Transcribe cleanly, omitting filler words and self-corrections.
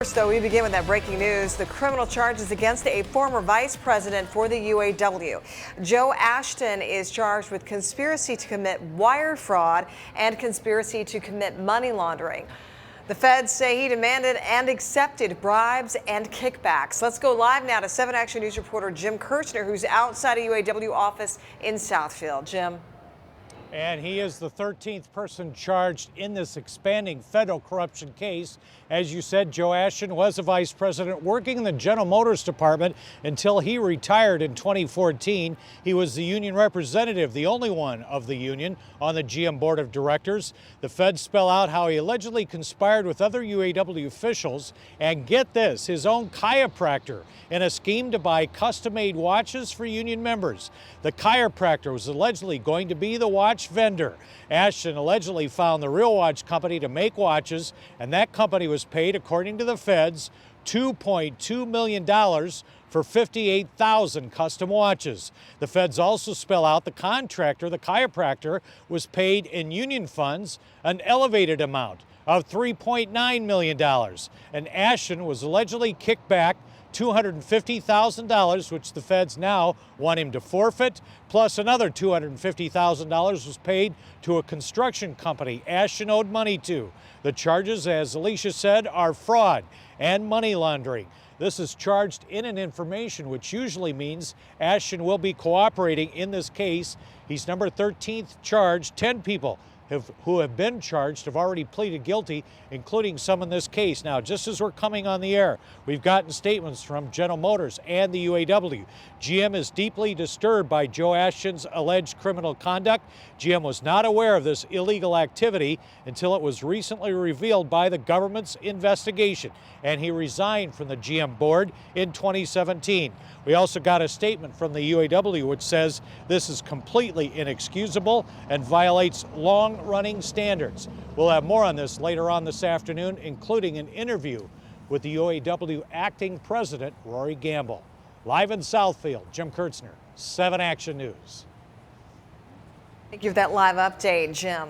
First, though, we begin with that breaking news. The criminal charges against a former vice president for the UAW. Joe Ashton is charged with conspiracy to commit wire fraud and conspiracy to commit money laundering. The feds say he demanded and accepted bribes and kickbacks. Let's go live now to 7 Action News reporter Jim Kirchner, who's outside a UAW office in Southfield. Jim. And he is the 13th person charged in this expanding federal corruption case. As you said, Joe Ashton was a vice president working in the General Motors department until he retired in 2014. He was the union representative, the only one of the union on the GM board of directors. The feds spell out how he allegedly conspired with other UAW officials and, get this, his own chiropractor in a scheme to buy custom-made watches for union members. The chiropractor was allegedly going to be the watch vendor. Ashton allegedly found the real watch company to make watches, and that company was paid, according to the feds, $2.2 million for 58,000 custom watches. The feds also spell out the contractor, the chiropractor, was paid in union funds an elevated amount of $3.9 million. And Ashton was allegedly kicked back $250,000, which the feds now want him to forfeit, plus another $250,000 was paid to a construction company Ashton owed money to. The charges, as Alicia said, are fraud and money laundering. This is charged in an information, which usually means Ashton will be cooperating in this case. He's number 13th charged. 10 people who have been charged have already pleaded guilty, including some in this case. Now, just as we're coming on the air, we've gotten statements from General Motors and the UAW. GM is deeply disturbed by Joe Ashton's alleged criminal conduct. GM was not aware of this illegal activity until it was recently revealed by the government's investigation, and he resigned from the GM board in 2017. We also got a statement from the UAW which says this is completely inexcusable and violates long-running standards. We'll have more on this later on this afternoon, including an interview with the UAW acting president, Rory Gamble. Live in Southfield, Jim Kirchner, 7 Action News. Thank you for that live update, Jim.